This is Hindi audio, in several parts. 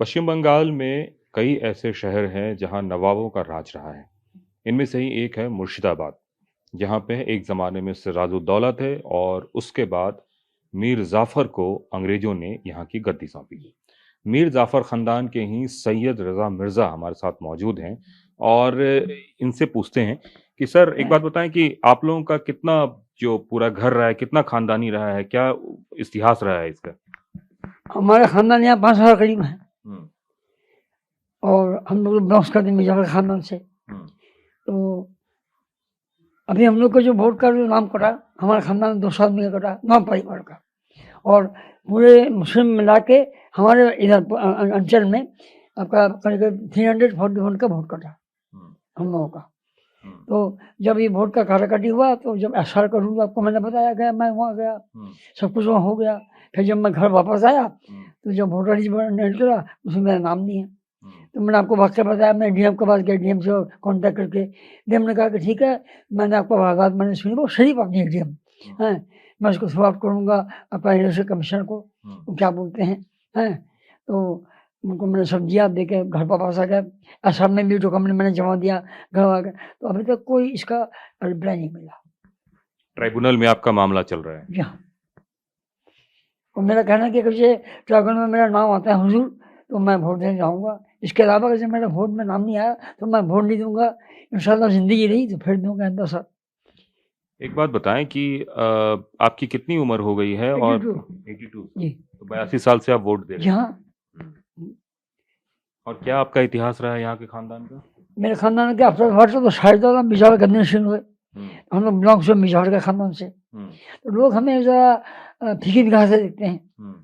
पश्चिम बंगाल में कई ऐसे शहर हैं जहां नवाबों का राज रहा है। इनमें से ही एक है मुर्शिदाबाद, जहां पे एक ज़माने में सिराजुद्दौला थे और उसके बाद मीर जाफ़र को अंग्रेज़ों ने यहाँ की गद्दी सौंपी। मीर जाफ़र ख़ानदान के ही सैयद रज़ा मिर्ज़ा हमारे साथ मौजूद हैं और इनसे पूछते हैं कि सर एक बात बताएँ कि आप लोगों का कितना जो पूरा घर रहा है, कितना ख़ानदानी रहा है? क्या इतिहास रहा है इसका? हमारे खानदान यहाँ 500 करीब है हुँ, और हम लोग बिलोंग्स करते हैं मिर्जापुर खानदान से। हुँ, तो अभी हम लोग को जो वोट का जो नाम कटा, हमारे खानदान में 200 आदमी का कटा, 9 परिवार का। और पूरे मुस्लिम मिला के हमारे इधर अंचल में आपका करीब 341 का वोट कटा हुँ, हम लोगों का। हुँ, तो जब ये वोट का काटाकाटी हुआ तो जब एसआर का रूल आपको मैंने बताया गया, मैं वहाँ गया, हुँ, सब कुछ वहाँ हो गया। फिर जब मैं घर वापस आया हुँ, तो जब वोटर लिस्ट निकला उसमें मेरा नाम नहीं है। हुँ, तो मैंने आपको वाक़या बताया, मैं डीएम के पास गया, डीएम से कॉन्टैक्ट करके डीएम ने कहा कि ठीक है, मैंने आपको बात मैंने सुनी, वो शरीफ आदमी है डीएम, हुँ, हैं, मैं उसको थ्रू आउट करूँगा अपना इलेक्शन कमीशनर को, हुँ। वो क्या बोलते हैं। तो उनको मैंने सब दिया, दे के घर वापस आ गया। असम में भी डॉक्यूमेंट मैंने जमा दिया, घर आ गया। तो अभी तक कोई इसका रिप्लाई नहीं मिला। ट्राइब्यूनल में आपका मामला चल रहा है। जी हाँ, और मेरा कहना है कि अगर ये ट्राइब्यूनल में मेरा नाम आता है हुजूर, तो मैं वोट देने जाऊँगा। इसके अलावा अगर मेरा वोट में नाम नहीं आया तो मैं वोट नहीं दूँगा। इंशाल्लाह ज़िंदगी रही तो फिर दूँगा इंदा साहब। एक बात बताएँ कि आपकी कितनी उम्र हो गई है और 82 82 जी। तो 82 साल से आप वोट दे रहे जी हैं। हाँ, हुँ। और क्या आपका इतिहास रहा है यहाँ के खानदान का? मेरे खानदान के अफ़सर वर्ष तो शाहिदादा मिजावर गद्दी नशीन हुए। हुँ, हम लोग बिलॉन्ग्स टू मिजावर के खानदान से। हुँ, तो लोग हमें ज़रा फीकी निगाह से देखते हैं हुँ,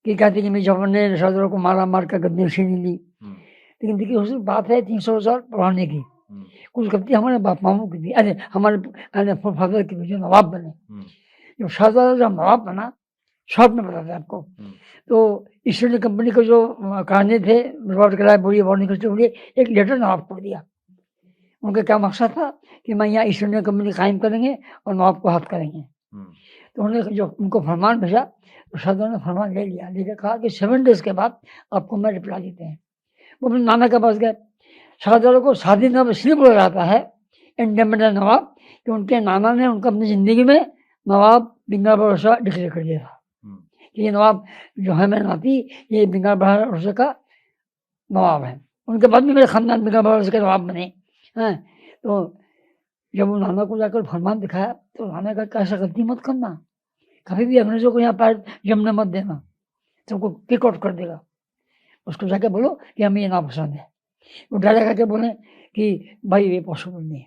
कि कहते हैं कि मिर्ज़ाफ़र ने शाहज़ादा को मारा, मार कर गद्दी नशीनी ली। हुँ, लेकिन देखिए हुज़ूर बात है 300 साल पुराने की। हुँ, कुछ गलती हमारे बाप-मामू की थी, अरे हमारे फ़ादर की भी जो नवाब बने। हुँ, जब शाहज़ादा जब नवाब बना, शॉर्ट में बताते हैं आपको, हुँ, तो ईस्ट इंडिया कंपनी के जो कानूनी थे, रिवॉल्ट कराए बोलिए, वार्निंग करते बोलिए, एक लेटर नवाब को दिया। उनका क्या मकसद था कि मैं यहाँ ईस्ट इंडिया कंपनी कायम करेंगे और नवाब को हाथ करेंगे। हुँ, तो उन्होंने जो उनको फरमान भेजा, तो शाहज़ादा ने फरमान ले लिया, लेके कहा कि 7 डेज़ के बाद आपको मैं रिप्लाई देते हैं। वो अपने नाना के पास गए। शाहज़ादा को शादी नवाब इसलिए बोला जाता है, इंडिपेंडेंट नवाब, कि उनके नाना ने उनको अपनी ज़िंदगी में नवाब बिंगा भरोसा डिक्लेयर कर दिया था हुँ, कि ये नवाब जो है मेरे नाती, ये बिंगा भरोसे का नवाब है। उनके बाद भी मेरे ख़ानदान बिंगा भरोसे के नवाब बने हैं। तो जब वो नाना को जाकर फरमान दिखाया, तो नाना ने कहा कि ऐसा गलती मत करना, कभी भी अंग्रेज़ों को यहाँ पैर जमने मत देना, तुमको किक आउट कर देगा। उसको जाके बोलो कि हमें ये नापसंद है। वो डायरेक्ट आके बोले कि भाई ये पॉसिबल नहीं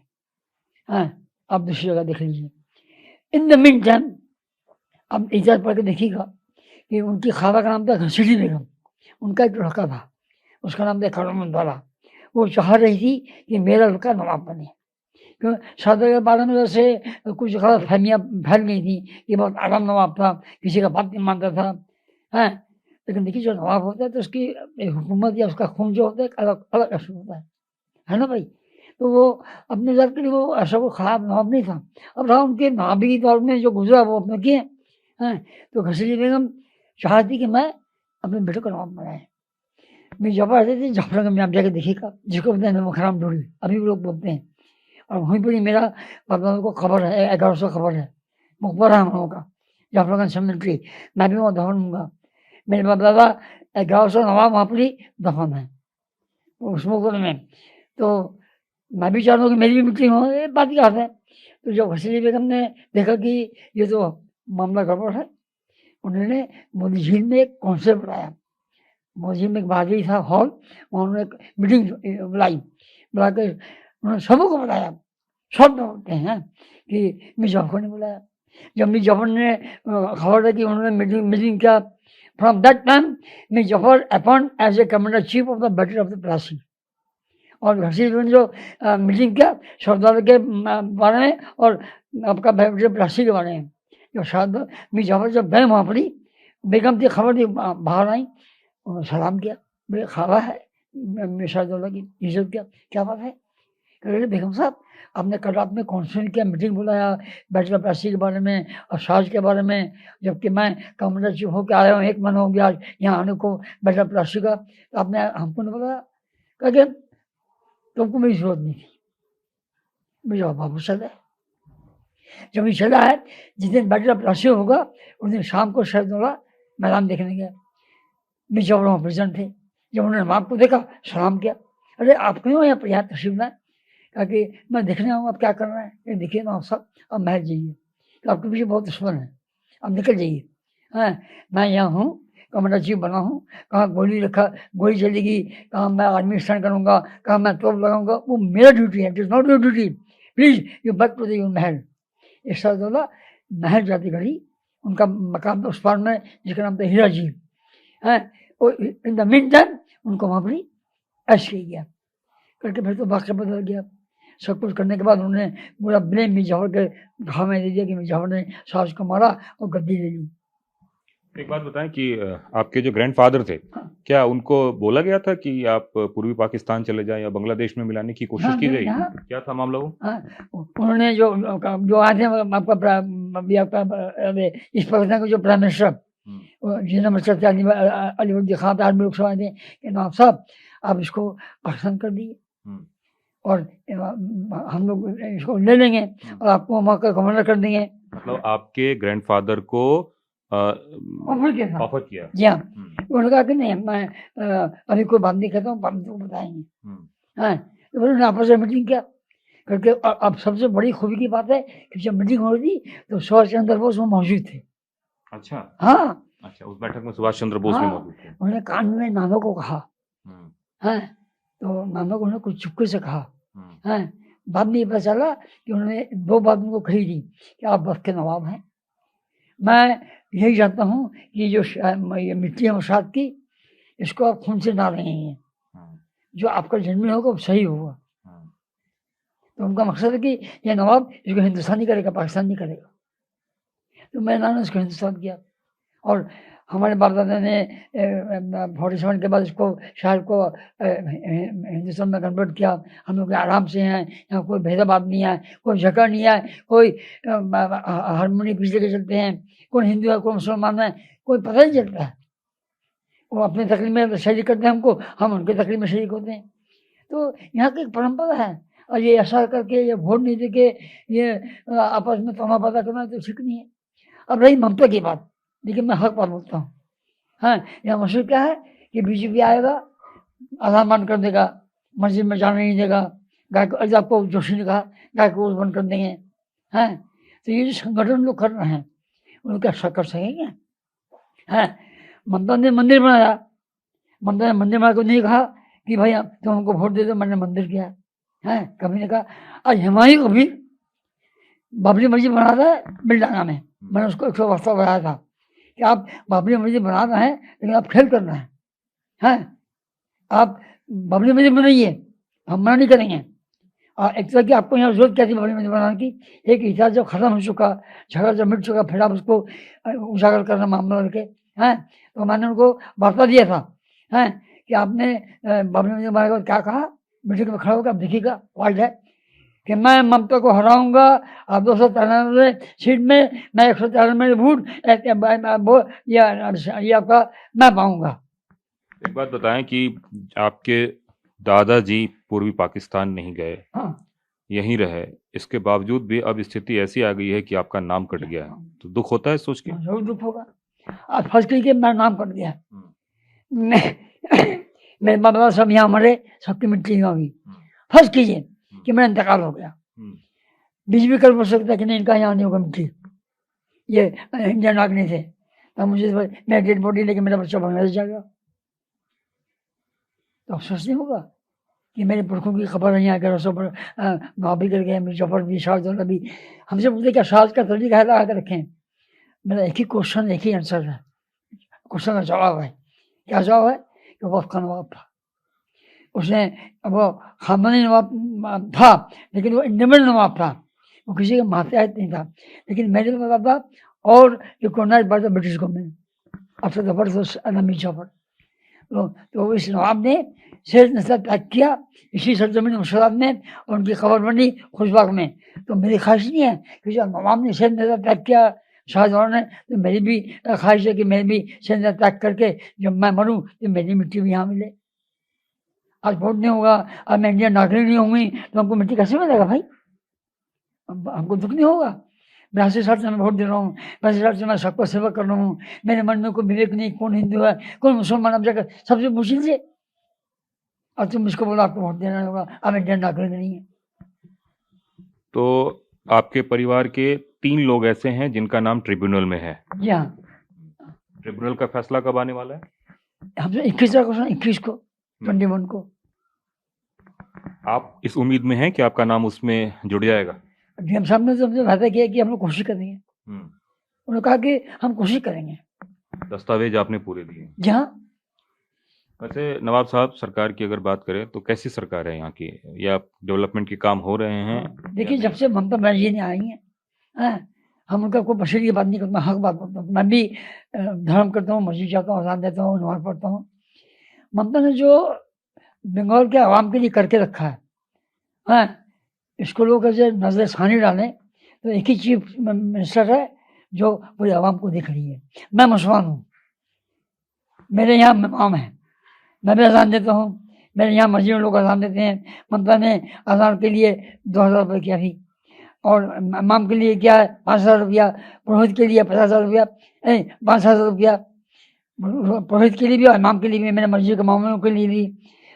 है, आप दूसरी जगह देख लीजिए। इन द मीन टाइम आप इतिहास पढ़ के देखिएगा कि उनकी खाला का नाम था घसीटी बेगम, उनका एक लड़का था, उसका नाम था करमउद्दौला। वो चाह रही थी कि मेरा लड़का नवाब बने, क्यों शाहज़ादा के बारे में जैसे कुछ गलतफ़हमियाँ फैल गई थी कि बहुत आलम नवाब था, किसी का बात नहीं मानता था, हैं? लेकिन देखिए जो नवाब होता है तो उसकी हुकूमत या उसका खून जो होता है एक अलग अलग असर होता है ना भाई? तो वो अपने ज़ात के लिए वो ऐसा कोई ख़राब नवाब नहीं था। अब रहा उनके नाबी दौर में जो गुज़रा वो अपने किए, हैं? तो घसीटी बेगम चाहती थी कि मैं अपने बेटे को नवाब बनाए। मैं जफ़र रहते थे, जफ़रगंज में आप जाके देखिएगा, जिसको बोलते हैं मुखराम ढूँढी, अभी भी लोग बोलते हैं। और वहीं पर ही मेरा बाप-दादा को कब्र है, 1100 कब्र है, मकबरा है हम लोगों का, जफरगंज सेमेट्री, मैं भी वहाँ दफन हूँगा। मेरे बाप-दादा 1100 नवाब वहाँ पर ही दफन हैं, उस मकबरे में। तो मैं भी चाहता हूँ कि मेरी भी मिट्टी हो, ये बात की बात है। तो जब हसीनी बेगम ने देखा कि ये तो मामला गड़बड़ है, उन्होंने मोदी झील में एक कॉन्सेप्ट बनाया। मोदी झील में एक बहादुरी था हॉल, वहाँ उन्होंने एक मीटिंग बुलाई, बुला के उन्होंने सबको बताया, सब बोलते हैं कि मिर्ज़ा जफ़र ने बुलाया। जब मिर्ज़ा जफ़र ने खबर दी कि उन्होंने मीटिंग मीटिंग किया, from that time Mirza Jafar appoint as a commander chief of the battle of the Plassey. और घसीट ने जो मीटिंग किया सरदार के बारे में और आपका बैटल प्लासी के बारे में। जो शायद मिर्ज़ा जफ़र जब गए वहाँ पर ही, बेगम थी खबर दी, बाहर आई, उन्होंने सलाम किया, मेरे खाला है, शाहज़ादा की इज़्ज़त किया, क्या बात है? कह रहे बेगम साहब आपने कल रात में कॉन्फ्रेंस किया, मीटिंग बुलाया बैचलर प्लास्टिक के बारे में और साज के बारे में, जबकि मैं कमरा चुप होकर आया हूँ, 1 महीना हो गया आज यहाँ आने को बैचलर प्लास्टिक का, तो आपने हमको नहीं बताया। कहा कि तुमको मेरी ज़रूरत नहीं थी। मैं जवाब वापस चला है। जब ये चला है, जिस दिन बैचलर प्लास्टिक होगा उस दिन शाम को शहदोला मैदान देखने गया। मिर्ज़ा वहाँ प्रेजेंट थे। जब उन्होंने माँ को देखा, सलाम किया। अरे आप क्यों यहाँ पर यहाँ तशरीफ लाए? कहा कि मैं देखने आऊँ, आप क्या कर रहे हैं? ये देखिए ना आप सब, अब महल जाइए, तो आपके पीछे बहुत दुश्मन है, अब निकल जाइए। हाँ, मैं यहाँ हूँ, कमांडर चीफ बना हूँ, कहाँ गोली चलेगी, कहाँ मैं आर्मी स्टैंड करूँगा, कहाँ मैं तोप लगाऊंगा, वो मेरा ड्यूटी है, it is not your duty. Please you back to the your mahal. इस शहदोला महल जाती घड़ी उनका मकाम था उस पार में, जिसका नाम था हीरा जी। हैं, इन द मीन टाइम उनको वहाँ पर ऐश किया गया करके, फिर तो वाक़या बदल गया। सब कुछ करने के बाद उन्होंने पूरा ब्लेम मिर्ज़ाफर के घाव में दे दिया कि मिर्ज़ाफर ने सास को मारा और गद्दी ले ली। एक बात बताएं कि आपके जो ग्रैंडफादर थे, हाँ, क्या उनको बोला गया था कि आप पूर्वी पाकिस्तान चले जाएं या बांग्लादेश में मिलाने की कोशिश हाँ, की गई? हाँ, क्या था मामला वो? हाँ, उन्होंने जो आए थे अभी इस पाकिस्तान के जो प्राइम मिनिस्टर जिन्हें मिस्टर अलीवर्दी खान पे आर्मी लोग सब आए थे कि नवाब साहब आप इसको पाकिस्तान कर दिए और हम लोग इसको ले लेंगे और आपको वहाँ का गवर्नर कर देंगे। मतलब आपके ग्रैंडफादर को ऑफर किया था। ऑफर किया? जी हाँ। उन्होंने कहा कि नहीं मैं अभी कोई बात नहीं करता हूँ, बाद में तुमको बताएंगे। हाँ, तो उन्होंने आपस में मीटिंग किया करके, और अब सबसे बड़ी खूबी की बात है कि जब मीटिंग हो रही थी तो सुभाष चंद्र बोस वहाँ मौजूद थे। अच्छा। हाँ, अच्छा, उस बैठक में सुभाष चंद्र बोस भी हाँ, मौजूद थे। उन्होंने कान में नानों को कहा। हाँ, तो नानों को उन्होंने कुछ चुपके से कहा। हाँ, बाद में ये पता चला कि उन्होंने 2 बात उनको कही थी कि आप वक्त के नवाब हैं। मैं यही जानता हूँ कि जो ये मिट्टी है मशाद की, इसको आप खून से ना रहे हैं, जो आपका जन्म होगा वो सही होगा। तो उनका मकसद है कि ये नवाब इसको हिंदुस्तानी करेगा, पाकिस्तान नहीं करेगा। तो मैंने इसको हिंदुस्तान किया और हमारे बाप दादा ने 47 के बाद इसको शहर को हिंदुस्तान में कन्वर्ट किया। हम लोग आराम से हैं, यहाँ कोई भेदभाव नहीं है, कोई झगड़ा नहीं है, कोई हारमोनी पीछे लेके चलते हैं, कौन हिंदू है कौन मुसलमान है कोई पता नहीं चलता है। वो अपने तकलीफ में शरीक करते हैं हमको, हम उनके तकलीफ में शरीक होते हैं। तो यहाँ की एक परंपरा है और ये ऐसा करके ये वोट नहीं दे के ये आपस में तमा पैदा करना तो ठीक नहीं है। अब रही ममता की बात, लेकिन मैं हक बात बोलता हूँ। हाँ, यहाँ मशहूर क्या है कि बीजेपी आएगा, आधार बंद कर देगा, मस्जिद में जाने नहीं देगा, गाय को अजब को जोशी ने कहा गाय को बंद कर देंगे। हैं, तो ये जो संगठन लोग कर रहे हैं उनको क्या कर सकेंगे? हैं, ममता ने मंदिर बनाया, ममता ने मंदिर बना को नहीं कहा कि भाई तुम हमको वोट दे दो, मैंने मंदिर किया है। कभी ने कहा आज हुमायूं कबीर बाबरी मस्जिद बना रहा है बिल्डाना में, मैंने उसको 100 बनाया था कि आप बाबरी मस्जिद बना रहे हैं लेकिन आप खेल कर रहे हैं। आप बाबरी मस्जिद बनाइए, हम मना नहीं करेंगे। और एक तरह की आपको यहाँ जरूरत क्या थी बाबरी मस्जिद बनाने की? एक इतिहास जब खत्म हो चुका, झगड़ा जब मिट चुका, फिर आप उसको उजागर करना मामला करके हैं। तो मैंने उनको वार्ता दिया था हैं कि आपने बाबरी मस्जिद बनाने के बाद क्या कहा, मीटिंग में खड़ा होकर आप देखिएगा वाइड है कि मैं ममता को हराऊंगा और 293 सीट में मैं 193 वोट ये आपका मैं पाऊंगा। एक बात बताएं कि आपके दादाजी पूर्वी पाकिस्तान नहीं गए, हाँ, यहीं रहे, इसके बावजूद भी अब स्थिति ऐसी आ गई है कि आपका नाम कट गया है, तो दुख होता है सोच के? जरूर दुख होगा। आज फर्स्ट के मेरा नाम कट गया, मेरे बाप दादा सब यहाँ मरे, सबकी मिट्टी होगी। फर्स्ट कीजिए कि मेरा इंतकाल हो गया, बीच भी कर सकता है कि नहीं इनका यहाँ नहीं होगा मिट्टी, ये इंडियन नागरिक थे, तो मुझे मेरा डेड बॉडी लेके मेरा बच्चा बांग्लादेश जाएगा, तो अफसोस नहीं होगा कि मेरे पुरखों की खबर नहीं आकर रसों पर भाभी कर गए, मुजफ्फर भी शाहजौला भी। हमसे पूछते क्या शाहज का तरीका है लगा कर रखें? मेरा एक ही क्वेश्चन, एक ही आंसर है, क्वेश्चन का जवाब है। क्या जवाब है? कि वक्त का नवाब था, उसने वो खानदानी नवाब था लेकिन वो इंडिपेंडेंट नवाब था, वो किसी के मातहत नहीं था। लेकिन मेरे नवाब था और recognise by the British government after the birth of Mir Jafar. तो इस नवाब ने शेर ने सब त्याग किया इसी सरजमीन मुर्शिदाबाद में और उनकी खबर बनी खुशबाग में। तो मेरी ख्वाहिश नहीं है कि जो नवाब ने शेर ने त्याग किया शाहजहां ने, तो मेरी भी ख्वाहिश है कि मैं भी शेर ने त्याग करके जब मैं मरूँ तो मेरी मिट्टी भी यहाँ मिले। आज वोट नहीं होगा, आज मैं इंडियन नागरिक नहीं होंगी तो हमको मिट्टी कैसे मिलेगा भाई? हमको दुख नहीं होगा? मैं 80 साल से मैं वोट दे रहा हूँ, 85 साल से मैं सबको सेवा कर रहा हूँ, मेरे मन में कोई विवेक नहीं, कौन हिंदू है कौन मुसलमान, अब जाकर सबसे पूछ लीजिए। और तुम इसको बोलो आपको वोट देना होगा, अब इंडियन नागरिक नहीं है। तो आपके परिवार के 3 लोग ऐसे हैं जिनका नाम ट्रिब्यूनल में है। जी हाँ, ट्रिब्यूनल का फैसला कब आने वाला है? हमसे 21 को 21 को। आप इस उम्मीद में हैं कि आपका नाम उसमें जुड़ जाएगा? डीएम साहब ने तो हमसे वादा किया कि हम लोग कोशिश करेंगे। उन्होंने कहा कि हम कोशिश करेंगे। दस्तावेज आपने पूरे दिए? जी हाँ। वैसे नवाब साहब, सरकार की अगर बात करें तो कैसी सरकार है यहाँ की, या डेवलपमेंट के काम हो रहे हैं? देखिए, जब से ममता बनर्जी ने आई है, हाँ, हम उनका कोई बशरी की बात नहीं करता, हक बात करता हूँ। मैं भी धर्म करता हूँ, मस्जिद जाता हूँ, अजान देता हूँ, नमाज पढ़ता हूँ। ममता ने जो बंगाल के आवाम के लिए करके रखा है, हाँ, स्कूलों का जो नजरसानी डालें तो एक ही चीफ मिनिस्टर है जो पूरे आवाम को देख रही है। मैं मुसलमान हूँ, मेरे यहाँ इमाम है, मैं भी अजान देता हूँ, मेरे यहाँ मस्जिद में लोग अजान देते हैं। ममता ने अजान के लिए 2000 रुपये किया थी, और इमाम के लिए क्या है 5000 रुपया, पुरोहित के लिए 50,000 रुपया, 5000 रुपया पुरोहित के लिए भी और इमाम के लिए भी, मेरे मस्जिद के मामलों के लिए भी।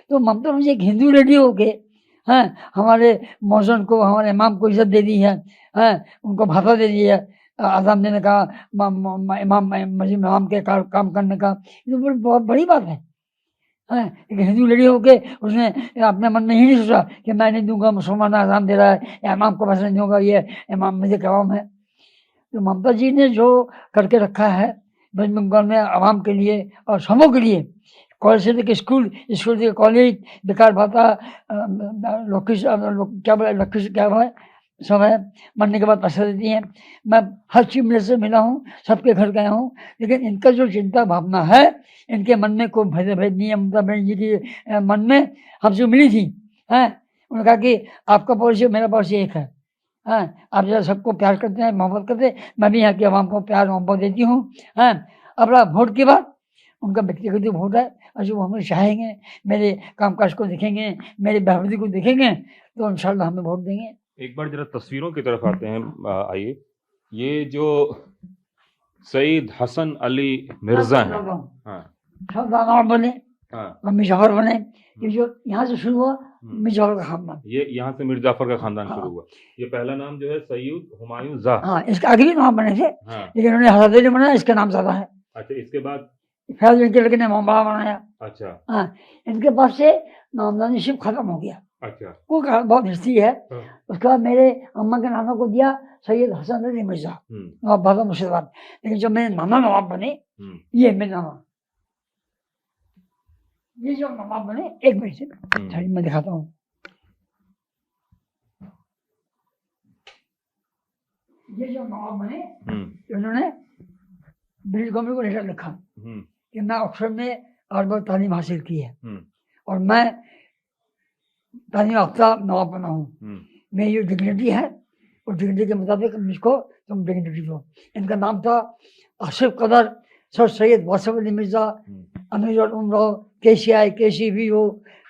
तो ममता मुझे एक हिंदू लेडी हो के, हाँ, हमारे मौजन को, हमारे इमाम को इज्जत दे दी है, हाँ, उनको भाषा दे दी है अजान देने का, इमाम मस्जिद में इमाम के काम करने का। ये तो बहुत बड़ी बात है। एक हिंदू लेडी होके उसने अपने मन में ही नहीं सोचा कि मैं नहीं दूंगा, मुसलमान अजान दे रहा है या इमाम को पैसा नहीं दूंगा, ये इमाम मुझे कवाम है। तो ममता जी ने जो करके रखा है वेस्ट बंगाल में आवाम के लिए और सबों के लिए, कॉलेज से लेकर स्कूल से कॉलेज, बेकार भाता, क्या है सब है, मरने के बाद पैसा देती हैं। मैं हर चीफ मिनिस्टर से मिला हूँ, सबके घर गया हूँ, लेकिन इनका जो चिंता भावना है, इनके मन में कोई भेद नहीं है। ममता बनर्जी के मन में हमसे मिली थी, हैं, उन्होंने कहा कि आपका पॉलिसी मेरा पॉलिसी एक है, हाँ, आप जरा सबको प्यार करते हैं, मोहब्बत करते हैं, मैं भी यहाँ की आवाम को प्यार मोहब्बत देती हूँ। हाँ, अब रहा वोट की बात, उनका व्यक्तिगत वोट है, और जो हमें चाहेंगे, मेरे कामकाज को देखेंगे, मेरी बेहतरी को देखेंगे, तो इंशाल्लाह हमें वोट देंगे। एक बार जरा तस्वीरों की तरफ आते हैं, आइए। ये जो सईद हसन अली मिर्जा हैं, हाँ, बने, हाँ, मिर्जाफर बने, ये जो यहाँ से शुरू हुआ मिर्जाफर का खानदान, ये यहाँ से मिर्जाफर का खानदान हाँ, शुरू हुआ। ये पहला नाम जो है सैयद हुमायूं जा, हाँ, इसके आगे भी नाम बने थे, हाँ, लेकिन उन्होंने हजरत अली बनाया, इसका नाम ज्यादा है। अच्छा, इसके बाद फैज इनके लड़के ने मोहम्मद बनाया। अच्छा, हाँ, इनके बाद से नामदानी शिव खत्म हो गया। अच्छा, वो बहुत हिस्ट्री है। हाँ, उसके बाद मेरे अम्मा के नाना को दिया सैयद हसन अली मिर्जा, नवाब बादल मुर्शिदाबाद। लेकिन जब मेरे नाना नवाब बने, ये मेरे नाना, ये जो नवाब बने, एक मिनट से मैं दिखाता हूँ। ये जो नवाब बने, उन्होंने ब्रिटिश गवर्नमेंट को लेटर लिखा कि मैं ऑक्सफोर्ड में आर्बर तालीम हासिल की है और मैं तालीम याफ्ता नवाब बना हूँ। मेरी जो डिग्निटी है उस डिग्निटी के मुताबिक मुझको तुम डिग्निटी दो। इनका नाम था आसिफ कदर सर सैयद वासिफ अली मिर्जा, अमीर उम्र, KCI, KCBO,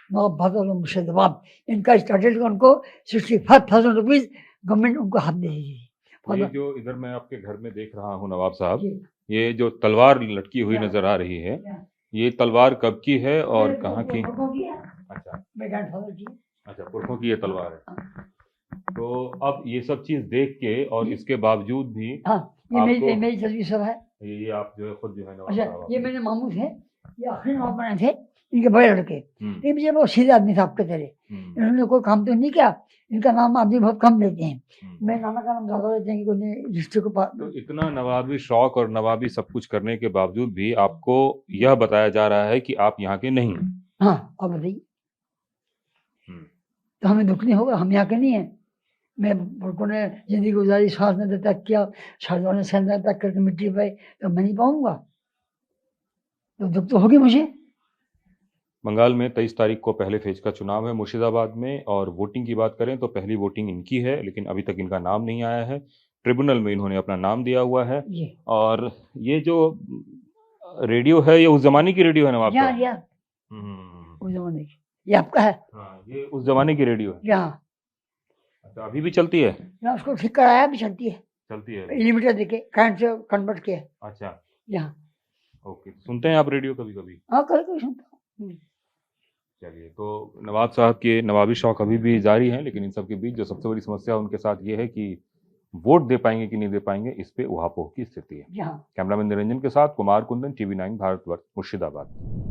नवाब बादल मुर्शिदाबाद। इनका स्टार्टेड उनको 65,000 रुपीज गवर्नमेंट उनको हाथ दे दी। ये जो इधर मैं आपके घर में देख रहा हूँ नवाब साहब, ये जो तलवार लटकी हुई नजर आ रही है, ये तलवार कब की है और कहाँ की? अच्छा, अच्छा, पुरखों की ये तलवार है। तो अब ये सब चीज देख के और इसके बावजूद भी, हाँ, ये मेरी तस्वीर सब है। ये आप जो है खुद जो है नवाब अच्छा, साहब, ये मेरे मामू थे, ये आखिरी नवाब बने थे, इनके बड़े लड़के। ये मुझे बहुत सीधे आदमी था आपके तरह, इन्होंने कोई काम तो नहीं किया। इनका नाम आदमी बहुत कम लेते हैं, मेरे नाना का नाम ज्यादा लेते हैं कि कोई रिश्ते को तो इतना नवाबी शौक और नवाबी सब कुछ करने के बावजूद भी आपको यह बताया जा रहा है कि आप यहाँ के नहीं। हाँ, अब बताइए, तो हमें दुख नहीं होगा? हम यहाँ के नहीं है। मैं बुढ़कों ने जिंदगी गुजारी, सांस ने त्याग किया, शाहजहां ने सैन त्याग करके मिट्टी पाई, तो मैं नहीं पाऊंगा? तो दुख तो होगी मुझे। बंगाल में 23 तारीख को पहले फेज का चुनाव है मुर्शिदाबाद में, और वोटिंग की बात करें तो पहली वोटिंग इनकी है, लेकिन अभी तक इनका नाम नहीं आया है। ट्रिब्यूनल में इन्होंने अपना नाम दिया हुआ है। जी और ये जो रेडियो है, ये उस जमाने की रेडियो है नवाब यहाँ साहब? यहाँ हम्म, उस जमाने की ये आपका है हाँ, ये उस जमाने की रेडियो है। यहाँ अच्छा, अभी भी चलती है? यहाँ उसको ठीक कराया भी चलती है चलती है। लिमिटेड देके करंट से कन्वर्ट किया अच्छा, यहाँ ओके। सुनते हैं आप रेडियो कभी कभी? हाँ कभी कभी सुनता हूँ चलिए, तो नवाब साहब के नवाबी शौक अभी भी जारी हैं, लेकिन इन सब के बीच जो सबसे बड़ी समस्या उनके साथ ये है कि वोट दे पाएंगे कि नहीं दे पाएंगे, इस पे उहापोह की स्थिति है। यहाँ कैमरामैन निरंजन के साथ कुमार कुंदन, टीवी 9 भारतवर्ष, मुर्शिदाबाद।